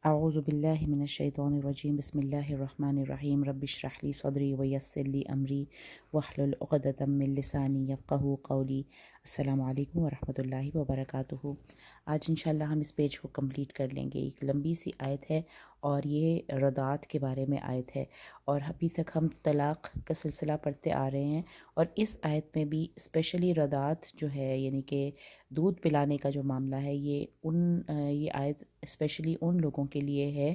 أعوذ بالله من الشيطان الرجيم بسم الله الرحمن الرحيم رب اشرح لي صدري ويسر لي أمري واحلل عقدة من لساني يفقهوا قولي السلام علیکم ورحمۃ اللہ وبرکاتہ۔ آج انشاءاللہ ہم اس پیج کو کمپلیٹ کر لیں گے۔ ایک لمبی سی آیت ہے اور یہ رضاعت کے بارے میں آیت ہے، اور ابھی تک ہم طلاق کا سلسلہ پڑھتے آ رہے ہیں، اور اس آیت میں بھی اسپیشلی رضاعت جو ہے یعنی کہ دودھ پلانے کا جو معاملہ ہے، یہ آیت اسپیشلی ان لوگوں کے لیے ہے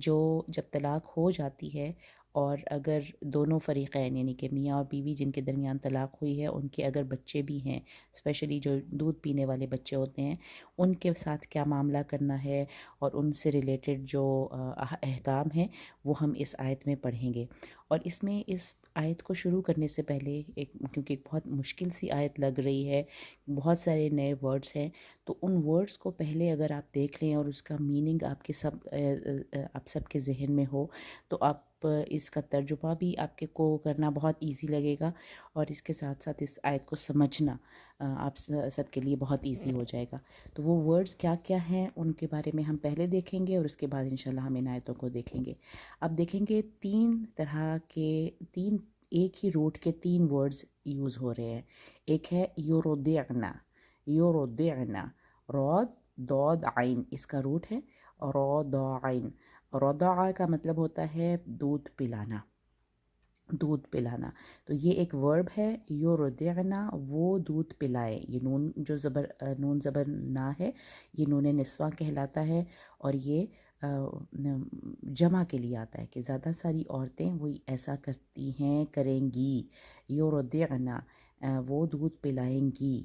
جو جب طلاق ہو جاتی ہے، اور اگر دونوں فریقین یعنی کہ میاں اور بیوی جن کے درمیان طلاق ہوئی ہے، ان کے اگر بچے بھی ہیں، اسپیشلی جو دودھ پینے والے بچے ہوتے ہیں، ان کے ساتھ کیا معاملہ کرنا ہے اور ان سے ریلیٹڈ جو احکام ہیں وہ ہم اس آیت میں پڑھیں گے۔ اور اس میں اس آیت کو شروع کرنے سے پہلے کیونکہ ایک بہت مشکل سی آیت لگ رہی ہے، بہت سارے نئے ورڈز ہیں، تو ان ورڈز کو پہلے اگر آپ دیکھ لیں اور اس کا میننگ آپ سب کے ذہن میں ہو، تو آپ اس کا ترجمہ بھی آپ کے کو کرنا بہت ایزی لگے گا، اور اس کے ساتھ ساتھ اس آیت کو سمجھنا آپ سب کے لیے بہت ایزی ہو جائے گا۔ تو وہ ورڈز کیا کیا ہیں ان کے بارے میں ہم پہلے دیکھیں گے، اور اس کے بعد انشاءاللہ ہم ان آیتوں کو دیکھیں گے۔ اب دیکھیں گے تین ایک ہی روٹ کے تین ورڈز یوز ہو رہے ہیں۔ ایک ہے یوردعنا، یوردعنا، رود دود عین، اس کا روٹ ہے رودعین۔ رضع کا مطلب ہوتا ہے دودھ پلانا، دودھ پلانا۔ تو یہ ایک ورب ہے یوردعنا، وہ دودھ پلائے۔ یہ نون زبر نا ہے، یہ نون نسواں کہلاتا ہے، اور یہ جمع کے لیے آتا ہے کہ زیادہ ساری عورتیں وہ ایسا کرتی ہیں، کریں گی۔ یوردعنا، وہ دودھ پلائیں گی،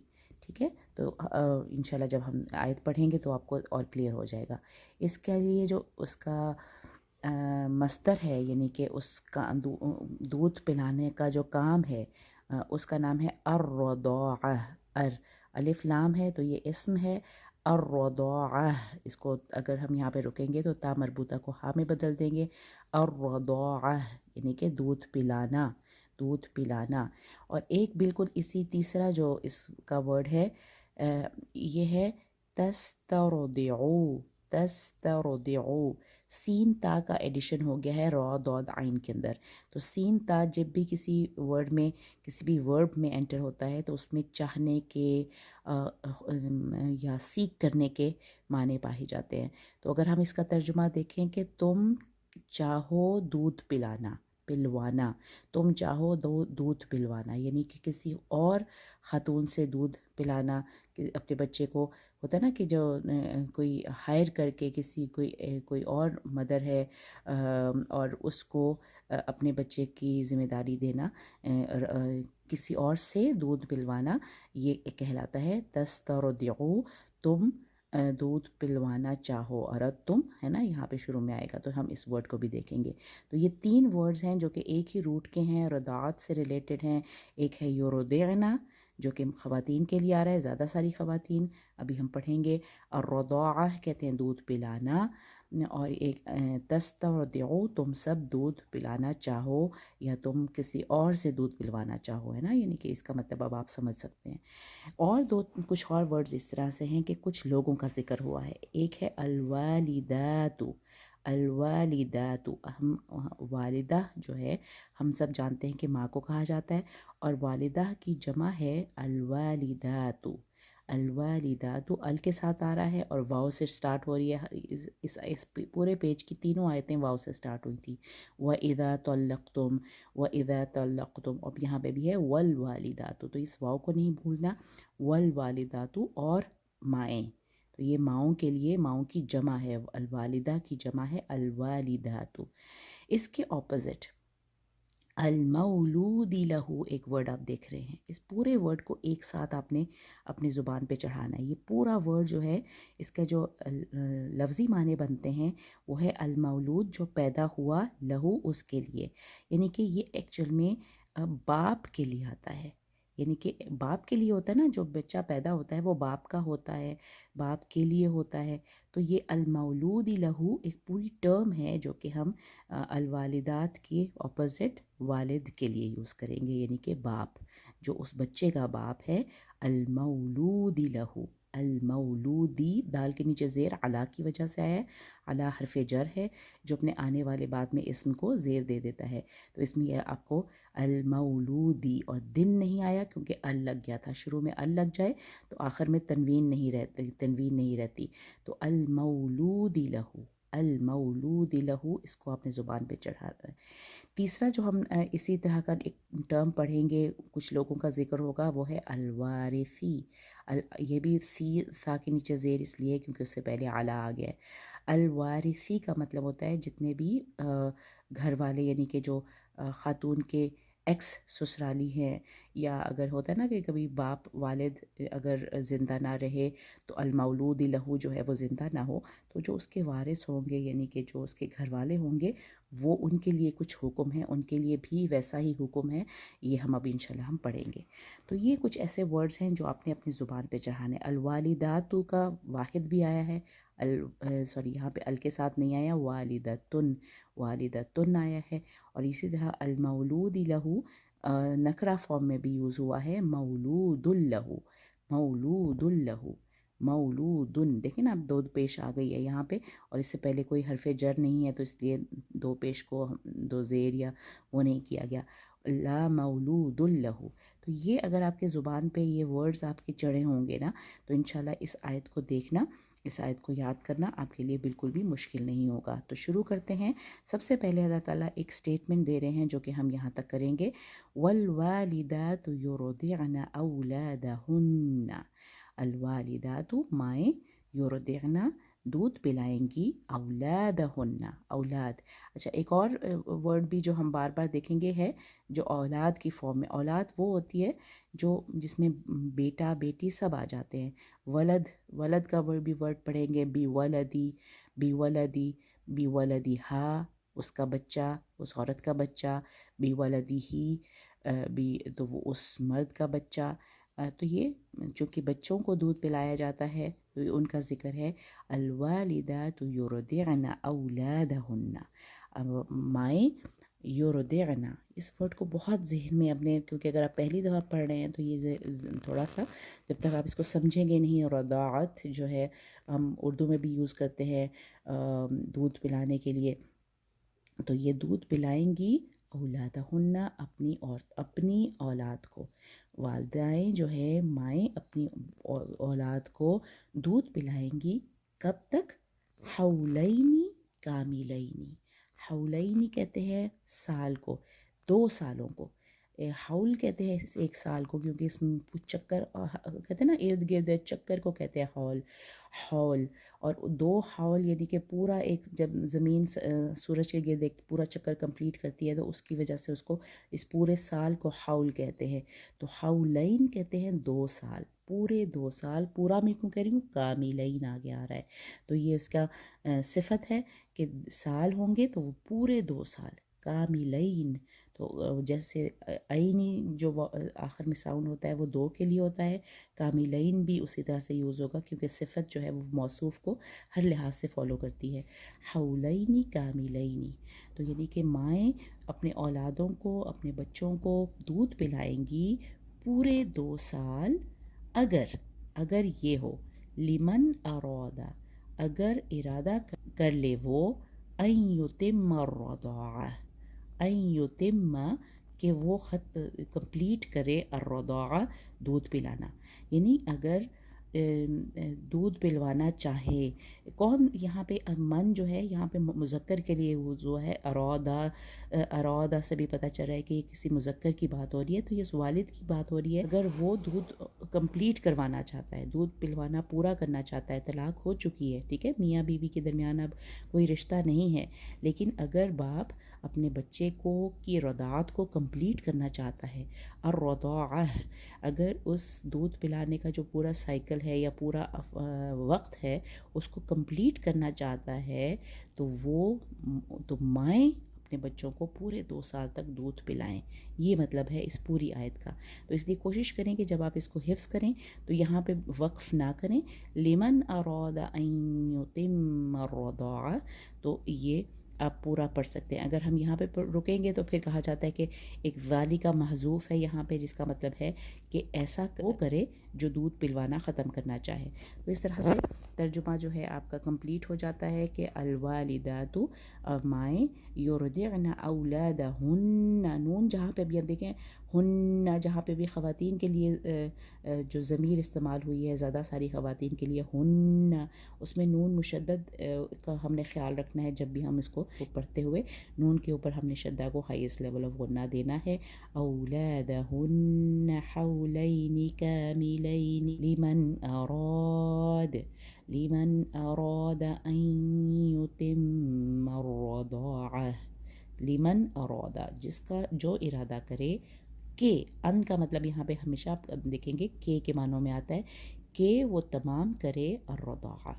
ٹھیک ہے۔ تو انشاءاللہ جب ہم آیت پڑھیں گے تو آپ کو اور کلیئر ہو جائے گا۔ اس کے لیے جو اس کا مصدر ہے، یعنی کہ اس کا دودھ پلانے کا جو کام ہے، اس کا نام ہے الرضاعہ۔ الف لام ہے تو یہ اسم ہے الرضاعہ۔ اس کو اگر ہم یہاں پہ رکیں گے تو تا مربوطہ کو ہا میں بدل دیں گے، الرضاعہ یعنی کہ دودھ پلانا، دودھ پلانا۔ اور ایک بالکل اسی تیسرا جو اس کا ورڈ ہے یہ ہے تسترضعو، تسترضعو۔ سین تا کا ایڈیشن ہو گیا ہے را دود عین کے اندر۔ تو سین تا جب بھی کسی ورڈ میں، کسی بھی ورب میں انٹر ہوتا ہے تو اس میں چاہنے کے یا سیکھ کرنے کے معنی پائے جاتے ہیں۔ تو اگر ہم اس کا ترجمہ دیکھیں کہ تم چاہو دودھ پلانا، پلوانا، تم چاہو دودھ پلوانا، یعنی کہ کسی اور خاتون سے دودھ پلانا، کہ اپنے بچے کو ہوتا ہے نا کہ جو کوئی ہائر کر کے کوئی اور مدر ہے اور اس کو اپنے بچے کی ذمہ داری دینا، کسی اور سے دودھ پلوانا، یہ کہلاتا ہے تسترضعو، تم دودھ پلوانا چاہو، اور تم ہے نا یہاں پہ شروع میں آئے گا، تو ہم اس ورڈ کو بھی دیکھیں گے۔ تو یہ تین ورڈز ہیں جو کہ ایک ہی روٹ کے ہیں، رضاعت سے ریلیٹڈ ہیں۔ ایک ہے یوردعنا جو کہ خواتین کے لیے آ رہا ہے، زیادہ ساری خواتین، ابھی ہم پڑھیں گے۔ الرضاعہ کہتے ہیں دودھ پلانا، اور ایک تسترضعو، تم سب دودھ پلانا چاہو یا تم کسی اور سے دودھ پلوانا چاہو، ہے نا، یعنی کہ اس کا مطلب اب آپ سمجھ سکتے ہیں۔ اور کچھ اور ورڈز اس طرح سے ہیں کہ کچھ لوگوں کا ذکر ہوا ہے۔ ایک ہے الوالدات، الوالدات، ہم والدہ جو ہے ہم سب جانتے ہیں کہ ماں کو کہا جاتا ہے، اور والدہ کی جمع ہے الوالدات۔ الوالدات ال کے ساتھ آ رہا ہے اور واو سے سٹارٹ ہو رہی ہے۔ اس پورے پیج کی تینوں آیتیں واو سے سٹارٹ ہوئی تھی۔ وَإِذَا طَلَّقْتُمْ، وَإِذَا طَلَّقْتُمْ، اب یہاں پہ بھی ہے والوالدات، تو اس واو کو نہیں بھولنا، والوالدات، اور مائیں، تو یہ ماؤں کے لیے، ماؤں کی جمع ہے، الوالدہ کی جمع ہے الوالدات۔ اس کے اپوزٹ المولود لہو ایک ورڈ آپ دیکھ رہے ہیں، اس پورے ورڈ کو ایک ساتھ آپ نے اپنی زبان پہ چڑھانا ہے۔ یہ پورا ورڈ جو ہے اس کا جو لفظی معنی بنتے ہیں وہ ہے المولود، جو پیدا ہوا، لہو اس کے لیے، یعنی کہ یہ ایکچوئل میں باپ کے لیے آتا ہے، یعنی کہ باپ کے لیے ہوتا ہے نا، جو بچہ پیدا ہوتا ہے وہ باپ کا ہوتا ہے، باپ کے لیے ہوتا ہے۔ تو یہ المولود لہو ایک پوری ٹرم ہے جو کہ ہم الوالدات کی اپوزٹ والد کے لیے یوز کریں گے، یعنی کہ باپ، جو اس بچے کا باپ ہے، المولود لہو، المولودی دال کے نیچے زیر علا کی وجہ سے آیا ہے، علا حرف جر ہے جو اپنے آنے والے بعد میں اسم کو زیر دے دیتا ہے، تو اس میں یہ آپ کو المولودی، اور دن نہیں آیا کیونکہ ال لگ گیا تھا، شروع میں ال لگ جائے تو آخر میں تنوین نہیں رہتی، تو المولود لہو، المولود لہو، اس کو اپنے زبان پہ چڑھا رہا ہے۔ تیسرا جو ہم اسی طرح کا ایک ٹرم پڑھیں گے، کچھ لوگوں کا ذکر ہوگا، وہ ہے الوارثی۔ یہ بھی سی سا کے نیچے زیر اس لیے کیونکہ اس سے پہلے اعلیٰ آ گیا ہے۔ الوارثی کا مطلب ہوتا ہے جتنے بھی گھر والے، یعنی کہ جو خاتون کے ایکس سسرالی ہیں، یا اگر ہوتا ہے نا کہ کبھی باپ والد اگر زندہ نہ رہے تو المولود لہو جو ہے وہ زندہ نہ ہو، تو جو اس کے وارث ہوں گے، یعنی کہ جو اس کے گھر والے ہوں گے، وہ ان کے لیے کچھ حکم ہیں، ان کے لیے بھی ویسا ہی حکم ہے، یہ ہم اب انشاءاللہ ہم پڑھیں گے۔ تو یہ کچھ ایسے ورڈز ہیں جو آپ نے اپنی زبان پہ چڑھانے۔ الوالداتو کا واحد بھی آیا ہے، یہاں پہ ال کے ساتھ نہیں آیا، والدتن، والدتن آیا ہے، اور اسی طرح المولود لہو نکرہ فارم میں بھی یوز ہوا ہے، مولود لہو، مولود لہو، مولودن، دیکھیں نا اب دو پیش آ گئی ہے یہاں پہ، اور اس سے پہلے کوئی حرف جر نہیں ہے تو اس لیے دو پیش کو دو زیر یا وہ نہیں کیا گیا، لا مولود لہو۔ تو یہ اگر آپ کے زبان پہ یہ ورڈز آپ کے چڑھے ہوں گے نا، تو انشاءاللہ اس آیت کو دیکھنا، اس آیت کو یاد کرنا آپ کے لیے بالکل بھی مشکل نہیں ہوگا۔ تو شروع کرتے ہیں۔ سب سے پہلے اللہ تعالیٰ ایک سٹیٹمنٹ دے رہے ہیں جو کہ ہم یہاں تک کریں گے، والوالدات یرضعن اولادہن، الوالدات مائیں، یرضعن دودھ پلائیں گی، اولادہن اولاد۔ اچھا ایک اور ورڈ بھی جو ہم بار بار دیکھیں گے ہے جو اولاد کی فارم میں، اولاد وہ ہوتی ہے جو جس میں بیٹا بیٹی سب آ جاتے ہیں۔ ولد، ولد کا ورڈ بھی پڑھیں گے، بی ولدی، بی ولدی، بی ولدی ہا، اس کا بچہ، اس عورت کا بچہ، بی ولدی ہی، بی تو وہ اس مرد کا بچہ۔ تو یہ چونکہ بچوں کو دودھ پلایا جاتا ہے تو ان کا ذکر ہے، الوالدات یرضعن اولادہن، مائیں یرضعن، اس ورڈ کو بہت ذہن میں اپنے، کیونکہ اگر آپ پہلی دفعہ پڑھ رہے ہیں تو یہ تھوڑا سا جب تک آپ اس کو سمجھیں گے نہیں، رضاعت جو ہے ہم اردو میں بھی یوز کرتے ہیں دودھ پلانے کے لیے، تو یہ دودھ پلائیں گی اولادہن، اپنی اولاد کو، والدائیں جو ہے مائیں اپنی اولاد کو دودھ پلائیں گی، کب تک؟ حولینی کاملینی، حولینی کہتے ہیں سال کو، 2 سالوں کو، حول کہتے ہیں ایک سال کو، کیونکہ اس میں چکر کہتے ہیں نا، ارد گرد چکر کو کہتے ہیں حول، حول، اور 2 حول یعنی کہ پورا ایک، جب زمین سورج کے گرد ایک پورا چکر کمپلیٹ کرتی ہے تو اس کی وجہ سے اس کو، اس پورے سال کو حول کہتے ہیں، تو حولین کہتے ہیں 2 سال، پورے 2 سال، پورا میں کیوں کہہ رہی ہوں، کاملین آگے آ رہا ہے، تو یہ اس کا صفت ہے کہ سال ہوں گے تو وہ پورے 2 سال، کاملین، تو جیسے عینی جو آخر میں ساؤنڈ ہوتا ہے وہ 2 کے لیے ہوتا ہے، کاملین بھی اسی طرح سے یوز ہوگا کیونکہ صفت جو ہے وہ موصوف کو ہر لحاظ سے فالو کرتی ہے، حولینی کاملینی، تو یعنی کہ مائیں اپنے اولادوں کو، اپنے بچوں کو دودھ پلائیں گی پورے 2 سال، اگر یہ ہو، لمن ارادہ، اگر ارادہ کر لے وہ، ان یتم الرضاعہ، ان یتم کہ وہ کمپلیٹ کرے، الرضاعہ دودھ پلانا، یعنی اگر دودھ پلوانا چاہے، کون یہاں پہ من جو ہے یہاں پہ مذکر کے لیے وضو ہے، ارادہ سے بھی پتہ چل رہا ہے کہ یہ کسی مذکر کی بات ہو رہی ہے، تو یہ والد کی بات ہو رہی ہے، اگر وہ دودھ کمپلیٹ کروانا چاہتا ہے، دودھ پلوانا پورا کرنا چاہتا ہے، طلاق ہو چکی ہے، ٹھیک ہے، میاں بیوی کے درمیان اب کوئی رشتہ نہیں ہے، لیکن اگر باپ اپنے بچے کو کی رضاعت کو کمپلیٹ کرنا چاہتا ہے، الرضاعہ، اگر اس دودھ پلانے کا جو پورا سائیکل ہے یا پورا وقت ہے اس کو کمپلیٹ کرنا چاہتا ہے، تو مائیں اپنے بچوں کو پورے 2 سال تک دودھ پلائیں، یہ مطلب ہے اس پوری آیت کا، تو اس لیے کوشش کریں کہ جب آپ اس کو حفظ کریں تو یہاں پہ وقف نہ کریں، لمن اراد ان یتم الرضاعہ، تو یہ آپ پورا پڑھ سکتے ہیں. اگر ہم یہاں پہ رکیں گے تو پھر کہا جاتا ہے کہ ایک ذالکہ محذوف ہے یہاں پہ، جس کا مطلب ہے کہ ایسا وہ کرے جو دودھ پلوانا ختم کرنا چاہے. تو اس طرح سے ترجمہ جو ہے آپ کا کمپلیٹ ہو جاتا ہے کہ الوالدات، مائیں، یرضعن اولادہن، نون جہاں پہ بھی ہم دیکھیں ہن، جہاں پہ بھی خواتین کے لیے جو ضمیر استعمال ہوئی ہے زیادہ ساری خواتین کے لیے ہن، اس میں نون مشدد کا ہم نے خیال رکھنا ہے. جب بھی ہم اس کو پڑھتے ہوئے نون کے اوپر ہم نے شدہ کو ہائیسٹ لیول آف غنہ دینا ہے. اولادہن حولین کاملین لمن اراد ان یتم الرضاعہ. لمن ارادہ، جس کا جو ارادہ کرے. کہ ان کا مطلب یہاں پہ ہمیشہ آپ دیکھیں گے کے معنوں میں آتا ہے کہ وہ تمام کرے الرضاعہ،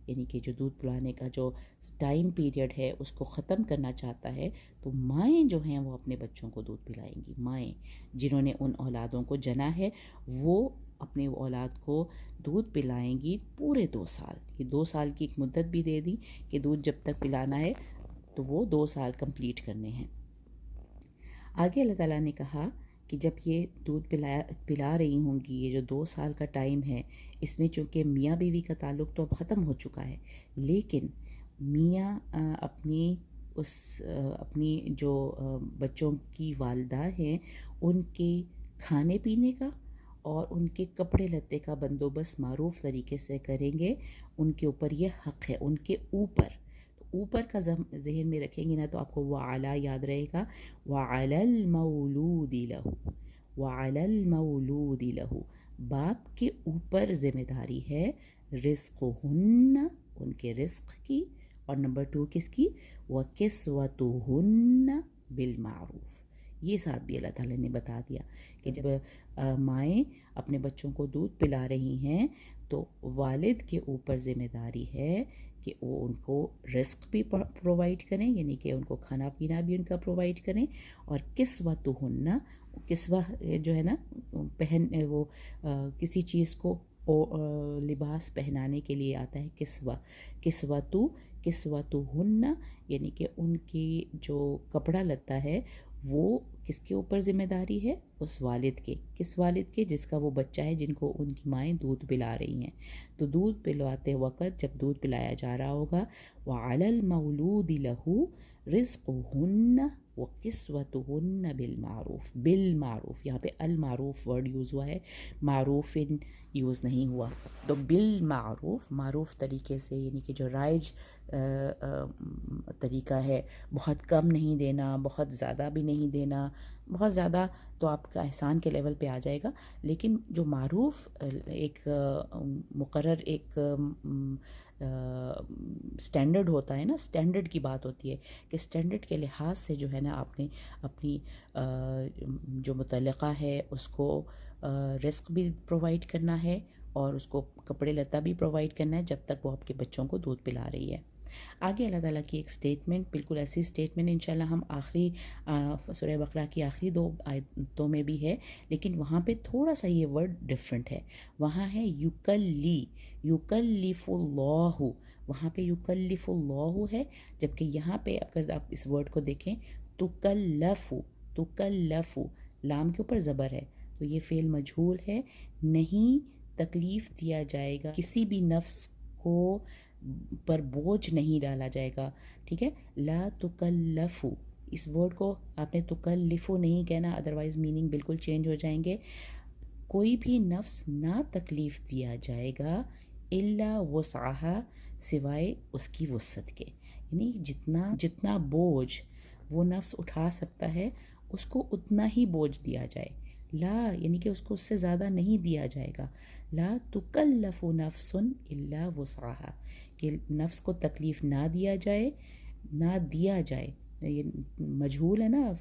یعنی کہ جو دودھ پلانے کا جو ٹائم پیریڈ ہے اس کو ختم کرنا چاہتا ہے. تو مائیں جو ہیں وہ اپنے بچوں کو دودھ پلائیں گی. مائیں جنہوں نے ان اولادوں کو جنا ہے وہ اپنے اولاد کو دودھ پلائیں گی پورے 2 سال. یہ 2 سال کی ایک مدت بھی دے دی کہ دودھ جب تک پلانا ہے تو وہ 2 سال کمپلیٹ کرنے ہیں. آگے اللہ تعالیٰ نے کہا کہ جب یہ دودھ پلا رہی ہوں گی، یہ جو 2 سال کا ٹائم ہے، اس میں چونکہ میاں بیوی کا تعلق تو اب ختم ہو چکا ہے، لیکن میاں اپنی جو بچوں کی والدہ ہیں ان کے کھانے پینے کا اور ان کے کپڑے لتے کا بندوبست معروف طریقے سے کریں گے. ان کے اوپر یہ حق ہے، ان کے اوپر کا ذہن میں رکھیں گے نا تو آپ کو وعلی یاد رہے گا. وعلی المولود لہ، وعلی المولود لہ، باپ کے اوپر ذمہ داری ہے رزقہن، ان کے رزق کی، اور نمبر 2 کس کی؟ وکسوتہن بالمعروف. یہ ساتھ بھی اللہ تعالیٰ نے بتا دیا کہ جب مائیں اپنے بچوں کو دودھ پلا رہی ہیں تو والد کے اوپر ذمہ داری ہے کہ وہ ان کو رزق بھی پرووائڈ کریں، یعنی کہ ان کو کھانا پینا بھی ان کا پرووائڈ کریں. اور کسوتہن، کسوہ جو ہے نا وہ کسی چیز کو لباس پہنانے کے لیے آتا ہے کسوہ. کسوتہن یعنی کہ ان کی جو کپڑا لتا ہے وہ کس کے اوپر ذمہ داری ہے؟ اس والد کے. کس والد کے؟ جس کا وہ بچہ ہے جن کو ان کی مائیں دودھ پلا رہی ہیں. تو دودھ پلواتے وقت جب دودھ پلایا جا رہا ہوگا وعلی المولود لہ رزقہن وکسوتہن بالمعروف. بالمعروف، یہاں پہ المعروف ورڈ یوز ہوا ہے، معروف یوز نہیں ہوا. تو بالمعروف، معروف طریقے سے، یعنی کہ جو رائج طریقہ ہے، بہت کم نہیں دینا، بہت زیادہ بھی نہیں دینا. بہت زیادہ تو آپ کا احسان کے لیول پہ آ جائے گا، لیکن جو معروف ایک مقرر ایک سٹینڈرڈ ہوتا ہے نا، سٹینڈرڈ کی بات ہوتی ہے کہ سٹینڈرڈ کے لحاظ سے جو ہے نا آپ نے اپنی جو متعلقہ ہے اس کو رزق بھی پرووائڈ کرنا ہے اور اس کو کپڑے لتا بھی پرووائڈ کرنا ہے جب تک وہ آپ کے بچوں کو دودھ پلا رہی ہے. آگے اللہ تعالیٰ کی ایک سٹیٹمنٹ، بالکل ایسی سٹیٹمنٹ انشاءاللہ ہم آخری سورہ بقرہ کی آخری 2 آیتوں میں بھی ہے، لیکن وہاں پہ تھوڑا سا یہ ورڈ ڈیفرنٹ ہے. وہاں ہے یکلف اللہ، وہاں پہ یکلف اللہ ہے، جبکہ یہاں پہ اگر آپ اس ورڈ کو دیکھیں تکلف، لام کے اوپر زبر ہے تو یہ فعل مجہول ہے. نہیں تکلیف دیا جائے گا، کسی بھی نفس کو پر بوجھ نہیں ڈالا جائے گا. ٹھیک ہے، لا تکلفو، اس ورڈ کو آپ نے تکلفو نہیں کہنا، ادروائز میننگ بالکل چینج ہو جائیں گے. کوئی بھی نفس نہ تکلیف دیا جائے گا الا وسعہا، سوائے اس کی وسعت کے. یعنی جتنا بوجھ وہ نفس اٹھا سکتا ہے اس کو اتنا ہی بوجھ دیا جائے. لا یعنی کہ اس کو اس سے زیادہ نہیں دیا جائے گا. لا تکلف نفس الا وسعہا، کہ نفس کو تکلیف نہ دیا جائے. یہ مجہول ہے نا،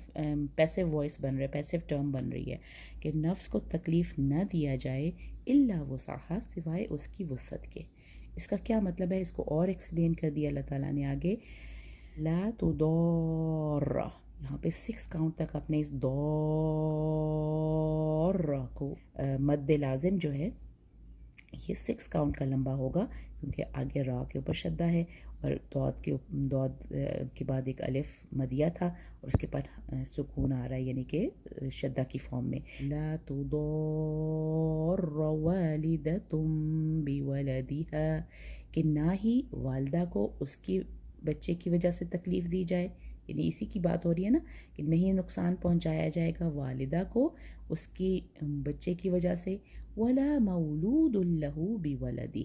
پیسو وائس بن رہا ہے، پیسو ٹرم بن رہی ہے کہ نفس کو تکلیف نہ دیا جائے الا وسعہا، سوائے اس کی وسعت کے. اس کا کیا مطلب ہے؟ اس کو اور ایکسپلین کر دیا اللہ تعالیٰ نے آگے. لا تضار، یہاں پہ 6 کاؤنٹ تک اپنے اس دور کو مد لازم جو ہے یہ 6 کاؤنٹ کا لمبا ہوگا کیونکہ آگے را کے اوپر شدہ ہے اور دود کے بعد ایک الف مدیہ تھا اور اس کے بعد سکون آ رہا ہے یعنی کہ شدہ کی فارم میں. لا تضار والدۃ بولدها کہ نہ ہی والدہ کو اس کی بچے کی وجہ سے تکلیف دی جائے، یعنی اسی کی بات ہو رہی ہے نا کہ نہیں نقصان پہنچایا جائے گا والدہ کو اس کی بچے کی وجہ سے. ولا مولود له بولدہ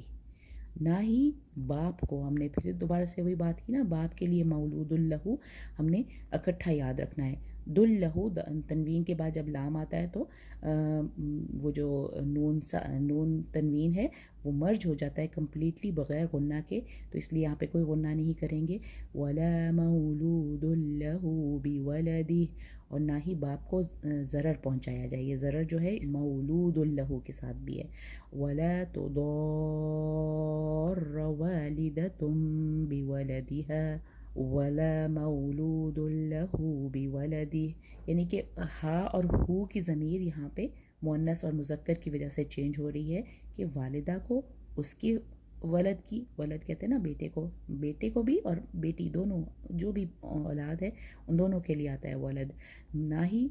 نہ ہی باپ کو، ہم نے پھر دوبارہ سے وہی بات کی نا، باپ کے لیے مولود لہو ہم نے اکٹھا یاد رکھنا ہے. دل لہو تنوین کے بعد جب لام آتا ہے تو وہ جو نون تنوین ہے وہ مرج ہو جاتا ہے کمپلیٹلی بغیر غنہ کے، تو اس لیے یہاں پہ کوئی غنہ نہیں کریں گے. ولا مولود لہو بولدہ اور نہ ہی باپ کو ضرر پہنچایا جائے. یہ ضرر جو ہے مولود لہو کے ساتھ بھی ہے. ولا تضار والدۃ بولدها ولا مولود له بولدہ یعنی کہ ہا اور ہو کی ضمیر یہاں پہ مؤنث اور مذکر کی وجہ سے چینج ہو رہی ہے کہ والدہ کو اس کی ولد کہتے ہیں نا بیٹے کو بھی اور بیٹی دونوں جو بھی اولاد ہے ان دونوں کے لیے آتا ہے ولد. نہ ہی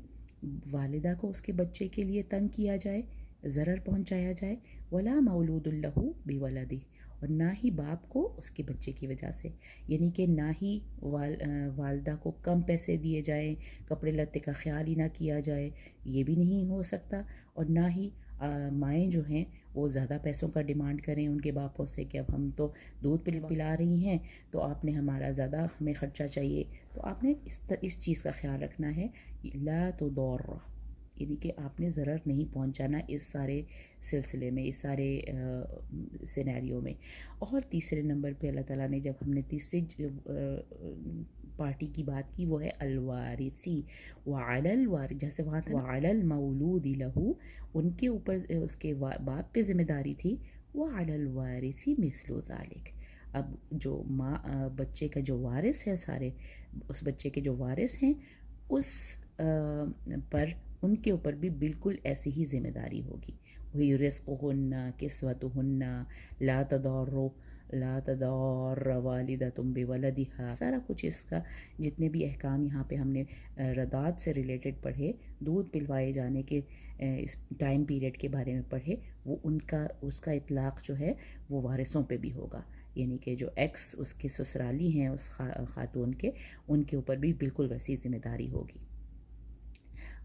والدہ کو اس کے بچے کے لیے تنگ کیا جائے، ضرر پہنچایا جائے. ولا مولود له بولدہ اور نہ ہی باپ کو اس کے بچے کی وجہ سے، یعنی کہ نہ ہی والدہ کو کم پیسے دیے جائیں، کپڑے لتے کا خیال ہی نہ کیا جائے، یہ بھی نہیں ہو سکتا. اور نہ ہی مائیں جو ہیں وہ زیادہ پیسوں کا ڈیمانڈ کریں ان کے باپوں سے کہ اب ہم تو دودھ پلا رہی ہیں تو آپ نے ہمارا زیادہ ہمیں خرچہ چاہیے. تو آپ نے اس چیز کا خیال رکھنا ہے. لا تضار یعنی کہ آپ نے ضرر نہیں پہنچانا اس سارے سلسلے میں، اس سارے سینیریو میں. اور تیسرے نمبر پہ اللہ تعالیٰ نے جب ہم نے تیسری پارٹی کی بات کی وہ ہے الوارثی. وعلی الوارث جیسے وہاں تھا وعلی المولود لہو ان کے اوپر اس کے باپ پہ ذمہ داری تھی. وعلی الوارث مثل ذلک اب جو بچے کا جو وارث ہے سارے اس بچے کے جو وارث ہیں اس پر ان کے اوپر بھی بالکل ایسی ہی ذمہ داری ہوگی. وہی رزقہن کسوتہن لا تضار والدۃ بولدہا سارا کچھ اس کا جتنے بھی احکام یہاں پہ ہم نے رضاعت سے ریلیٹڈ پڑھے، دودھ پلوائے جانے کے اس ٹائم پیریڈ کے بارے میں پڑھے، وہ اس کا اطلاق جو ہے وہ وارثوں پہ بھی ہوگا. یعنی کہ جو ایکس اس کے سسرالی ہیں اس خاتون کے ان کے اوپر بھی بالکل ویسی ذمہ داری ہوگی.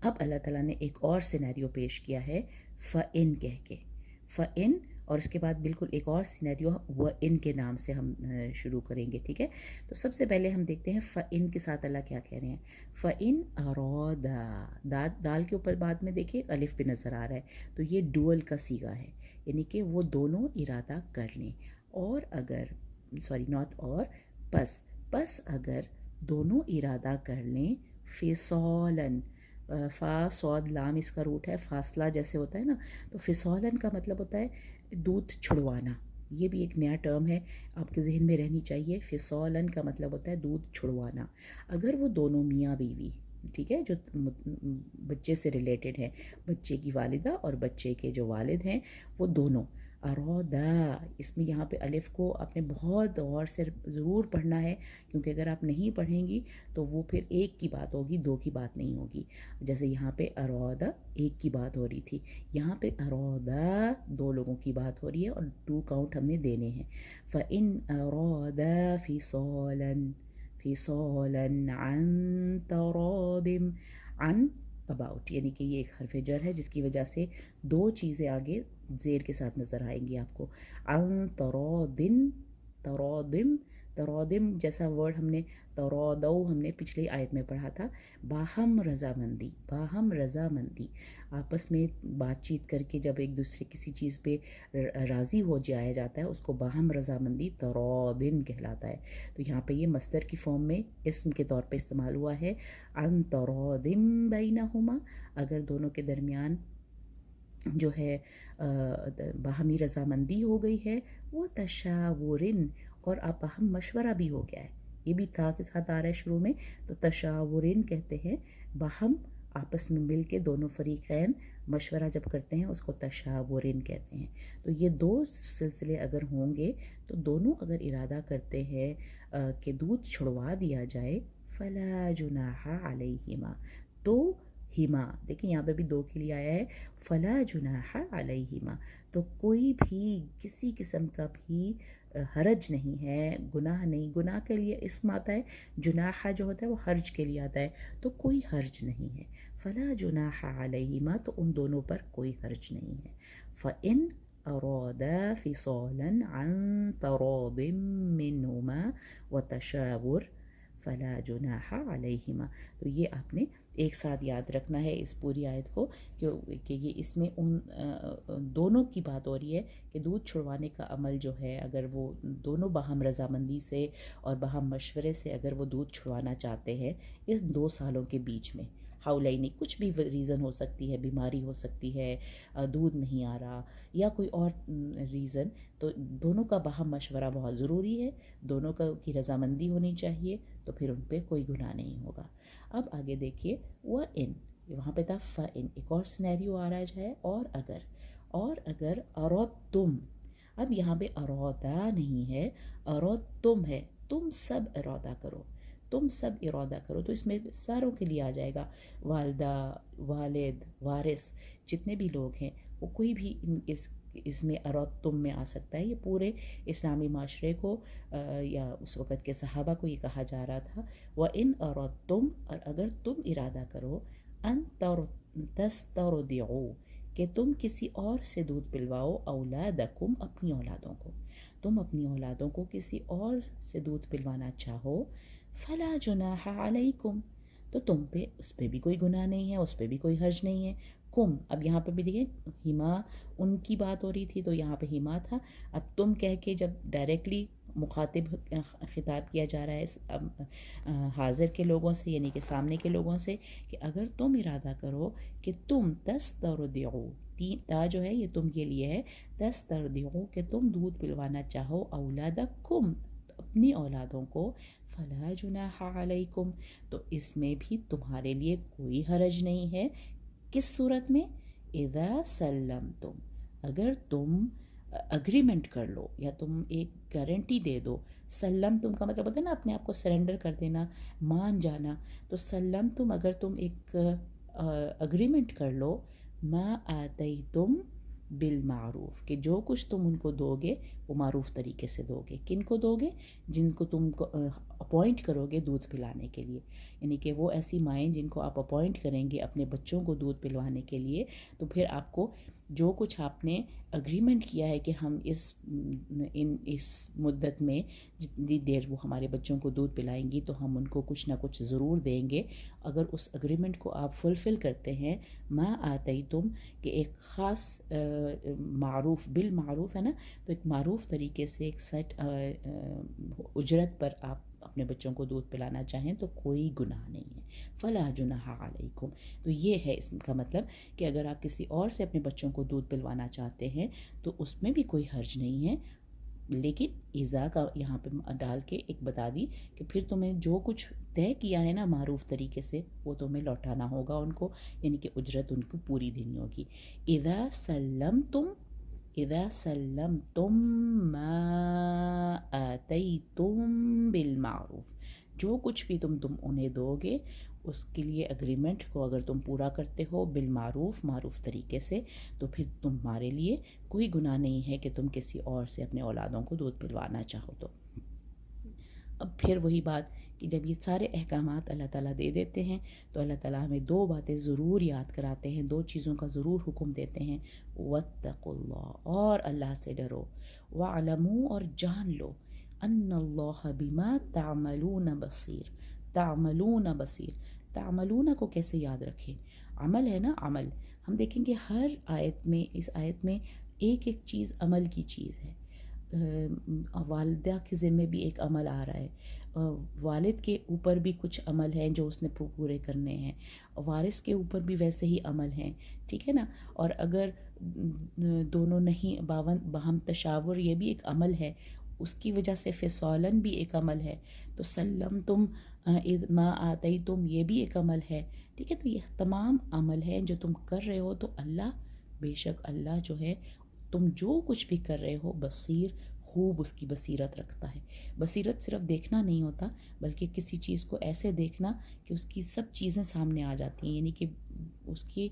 اب اللہ تعالیٰ نے ایک اور سینیریو پیش کیا ہے فَإِن کہہ کے. فَإِن اور اس کے بعد بالکل ایک اور سینیریو وَإِن کے نام سے ہم شروع کریں گے، ٹھیک ہے. تو سب سے پہلے ہم دیکھتے ہیں فَإِن کے ساتھ اللہ کیا کہہ رہے ہیں. فَإِن أَرَادَا دال کے اوپر بعد میں دیکھیے الف پہ نظر آ رہا ہے تو یہ ڈوئل کا صیغہ ہے، یعنی کہ وہ دونوں ارادہ کر لیں. اور اگر پس اگر دونوں ارادہ کر لیں فصالاً فا صاد لام اس کا روٹ ہے فاصلہ جیسے ہوتا ہے نا، تو فصالاً کا مطلب ہوتا ہے دودھ چھڑوانا. یہ بھی ایک نیا ٹرم ہے آپ کے ذہن میں رہنی چاہیے. فصالاً کا مطلب ہوتا ہے دودھ چھڑوانا. اگر وہ دونوں میاں بیوی ٹھیک ہے جو بچے سے ریلیٹڈ ہیں، بچے کی والدہ اور بچے کے جو والد ہیں وہ دونوں ارادا اس میں یہاں پہ الف کو آپ نے بہت غور سے ضرور پڑھنا ہے کیونکہ اگر آپ نہیں پڑھیں گی تو وہ پھر ایک کی بات ہوگی، دو کی بات نہیں ہوگی. جیسے یہاں پہ ارادا ایک کی بات ہو رہی تھی، یہاں پہ ارادا دو لوگوں کی بات ہو رہی ہے اور 2 کاؤنٹ ہم نے دینے ہیں. فَإِنْ أَرَادَا فِصَالًا عَنْ تَرَادٍ عَنْ اباؤٹ یعنی کہ یہ ایک حرف جر ہے جس کی وجہ سے 2 چیزیں آگے زیر کے ساتھ نظر آئیں گی آپ کو. عن ترادم جیسا ورڈ ہم نے ترادو ہم نے پچھلی آیت میں پڑھا تھا. باہم رضامندی آپس میں بات چیت کر کے جب ایک دوسرے کسی چیز پہ راضی ہو جایا جاتا ہے اس کو باہم رضامندی ترادن کہلاتا ہے. تو یہاں پہ یہ مصدر کی فارم میں اسم کے طور پہ استعمال ہوا ہے. عن ترادم بینہما اگر دونوں کے درمیان جو ہے باہمی رضامندی ہو گئی ہے. وہ تشاورن اور باہم مشورہ بھی ہو گیا ہے، یہ بھی تا کے ساتھ آ رہا ہے شروع میں. تو تشاورن کہتے ہیں باہم آپس میں مل کے دونوں فریقین مشورہ جب کرتے ہیں اس کو تشاورن کہتے ہیں. تو یہ دو سلسلے اگر ہوں گے تو دونوں اگر ارادہ کرتے ہیں کہ دودھ چھڑوا دیا جائے فلا جناح علیہما، تو ہما، دیکھیں یہاں پہ بھی دو کے لیے آیا ہے فلا جناح علیہما، تو کوئی بھی کسی قسم کا بھی حرج نہیں ہے، گناہ نہیں. گناہ کے لیے اسم آتا ہے، جناح جو ہوتا ہے وہ حرج کے لیے آتا ہے، تو کوئی حرج نہیں ہے. فلا جناح علیہما، تو ان دونوں پر کوئی حرج نہیں ہے. فإن أرادا فصالا عن تراض منهما وتشاور فلا جناح علیہما. تو یہ آپ نے ایک ساتھ یاد رکھنا ہے اس پوری آیت کو کہ یہ اس میں ان دونوں کی بات ہو رہی ہے کہ دودھ چھڑوانے کا عمل جو ہے اگر وہ دونوں باہم رضامندی سے اور باہم مشورے سے اگر وہ دودھ چھڑوانا چاہتے ہیں اس 2 سالوں کے بیچ میں، حولینی، کچھ بھی ریزن ہو سکتی ہے، بیماری ہو سکتی ہے، دودھ نہیں آ رہا یا کوئی اور ریزن، تو دونوں کا باہم مشورہ بہت ضروری ہے، دونوں کی رضامندی ہونی چاہیے، تو پھر ان پہ کوئی گناہ نہیں ہوگا. اب آگے دیکھیے وَإِن، وہاں پہ تھا فَإِن، ایک اور سینیریو آ رہا ہے اور اگر اَرَدْتُم، اب یہاں پہ ارادہ نہیں ہے، اَرَدْتُم ہے، تم سب ارادہ کرو، تم سب ارادہ کرو، تو اس میں ساروں کے لیے آ جائے گا، والدہ، والد، وارث، جتنے بھی لوگ ہیں وہ کوئی بھی اس میں اَرَدْتُم میں آ سکتا ہے. یہ پورے اسلامی معاشرے کو یا اس وقت کے صحابہ کو یہ کہا جا رہا تھا وَإِنْ أَرَدْتُمْ، اور اگر تم ارادہ کرو أَن تَسْتَرْضِعُوا، کہ تم کسی اور سے دودھ پلواؤ اولادکم، اپنی اولادوں کو، تم اپنی اولادوں کو کسی اور سے دودھ پلوانا چاہو فلا جناح علیکم، تو تم پہ اس پہ بھی کوئی گناہ نہیں ہے، اس پہ بھی کوئی حرج نہیں ہے. کم، اب یہاں پہ بھی دیکھیں ہما ان کی بات ہو رہی تھی تو یہاں پہ ہما تھا، اب تم کہہ کے جب ڈائریکٹلی مخاطب خطاب کیا جا رہا ہے حاضر کے لوگوں سے، یعنی کہ سامنے کے لوگوں سے، کہ اگر تم ارادہ کرو کہ تم تسترضعوا، تا جو ہے یہ تم کے لیے ہے، تسترضعوا، کہ تم دودھ پلوانا چاہو اولادکم، اپنی اولادوں کو، فلا جناح علیکم، تو اس میں بھی تمہارے لیے کوئی حرج نہیں ہے. کس صورت میں؟ اذا سلمتم، اگر تم اگریمنٹ کر لو یا تم ایک گارنٹی دے دو. سلمتم کا مطلب ہوتا ہے نا اپنے آپ کو سرنڈر کر دینا، مان جانا. تو سلمتم، اگر تم ایک اگریمنٹ کر لو، ما آتیتم بالمعروف، کہ جو کچھ تم ان کو دو گے وہ معروف طریقے سے دو گے. کن کو دو گے؟ جن کو تم کو اپوائنٹ کرو گے دودھ پلانے کے لیے، یعنی کہ وہ ایسی مائیں جن کو آپ اپوائنٹ کریں گے اپنے بچوں کو دودھ پلوانے کے لیے، تو پھر آپ کو جو کچھ آپ نے اگریمنٹ کیا ہے کہ ہم اس مدت میں جتنی دیر وہ ہمارے بچوں کو دودھ پلائیں گی تو ہم ان کو کچھ نہ کچھ ضرور دیں گے. اگر اس اگریمنٹ کو آپ فلفل کرتے ہیں، ما آتیتم، کہ ایک خاص معروف، بالمعروف ہے نا، تو ایک معروف طریقے سے ایک سیٹ اجرت پر آپ اپنے بچوں کو دودھ پلانا چاہیں تو کوئی گناہ نہیں ہے. فلا جناح علیکم، تو یہ ہے اس کا مطلب کہ اگر آپ کسی اور سے اپنے بچوں کو دودھ پلوانا چاہتے ہیں تو اس میں بھی کوئی حرج نہیں ہے. لیکن ایزا کا یہاں پہ ڈال کے ایک بتا دی کہ پھر تمہیں جو کچھ طے کیا ہے نا معروف طریقے سے وہ تمہیں لوٹانا ہوگا ان کو، یعنی کہ اجرت ان کو پوری دینی ہوگی. اذا سلمتم ما آتیتم بالمعروف، جو کچھ بھی تم انہیں دو گے اس کے لیے اگریمنٹ کو اگر تم پورا کرتے ہو بالمعروف، معروف طریقے سے، تو پھر تمہارے لیے کوئی گناہ نہیں ہے کہ تم کسی اور سے اپنے اولادوں کو دودھ پلوانا چاہو تو. اب پھر وہی بات کہ جب یہ سارے احکامات اللہ تعالیٰ دے دیتے ہیں تو اللہ تعالیٰ ہمیں 2 باتیں ضرور یاد کراتے ہیں، 2 چیزوں کا ضرور حکم دیتے ہیں. واتقوا اللہ، اور اللہ سے ڈرو، واعلموا، اور جان لو، ان اللہ بما تعملون بصیر. تعملون کو کیسے یاد رکھیں؟ عمل ہے نا، عمل. ہم دیکھیں گے ہر آیت میں، اس آیت میں ایک ایک چیز عمل کی چیز ہے. والدہ کے ذمے بھی ایک عمل آ رہا ہے، والد کے اوپر بھی کچھ عمل ہیں جو اس نے پورے کرنے ہیں، وارث کے اوپر بھی ویسے ہی عمل ہیں، ٹھیک ہے نا. اور اگر دونوں نہیں، باہم تشاور، یہ بھی ایک عمل ہے، اس کی وجہ سے فصالن بھی ایک عمل ہے. تو سلمتم ما آتیتم، یہ بھی ایک عمل ہے. ٹھیک ہے، تو یہ تمام عمل ہیں جو تم کر رہے ہو، تو اللہ، بے شک اللہ جو ہے تم جو کچھ بھی کر رہے ہو بصیر، خوب اس کی بصیرت رکھتا ہے۔ بصیرت صرف دیکھنا نہیں ہوتا، بلکہ کسی چیز کو ایسے دیکھنا کہ اس کی سب چیزیں سامنے آ جاتی ہیں، یعنی کہ اس کی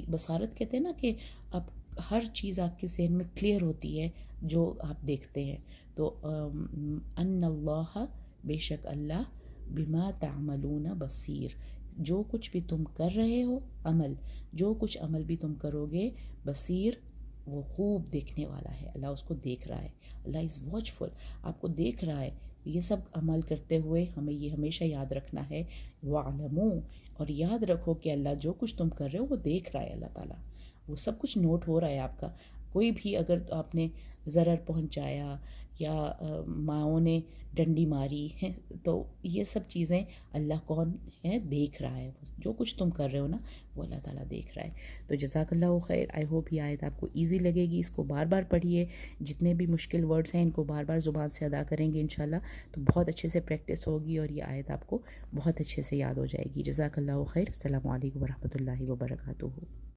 بصارت کہتے ہیں نا کہ اب ہر چیز آپ کے ذہن میں کلیئر ہوتی ہے جو آپ دیکھتے ہیں۔ تو ان اللہ، بے شک اللہ، بما تعملون بصیر، جو کچھ بھی تم کر رہے ہو عمل، جو کچھ عمل بھی تم کرو گے، بصیر، وہ خوب دیکھنے والا ہے، اللہ اس کو دیکھ رہا ہے، اللہ از واچ فل، آپ کو دیکھ رہا ہے۔ یہ سب عمل کرتے ہوئے ہمیں یہ ہمیشہ یاد رکھنا ہے، وَاعْلَمُوا، اور یاد رکھو کہ اللہ جو کچھ تم کر رہے ہو وہ دیکھ رہا ہے، اللہ تعالیٰ وہ سب کچھ نوٹ ہو رہا ہے آپ کا۔ کوئی بھی اگر آپ نے ضرر پہنچایا یا ماؤں نے ڈنڈی ماری ہے، تو یہ سب چیزیں اللہ کون ہے، دیکھ رہا ہے، جو کچھ تم کر رہے ہو نا وہ اللہ تعالیٰ دیکھ رہا ہے۔ تو جزاک اللہ خیر، آئی ہوپ یہ آیت آپ کو ایزی لگے گی، اس کو بار بار پڑھیے، جتنے بھی مشکل ورڈز ہیں ان کو بار بار زبان سے ادا کریں گے انشاءاللہ تو بہت اچھے سے پریکٹس ہوگی، اور یہ آیت آپ کو بہت اچھے سے یاد ہو جائے گی۔ جزاک اللہ خیر، السلام علیکم ورحمۃ اللہ وبرکاتہ۔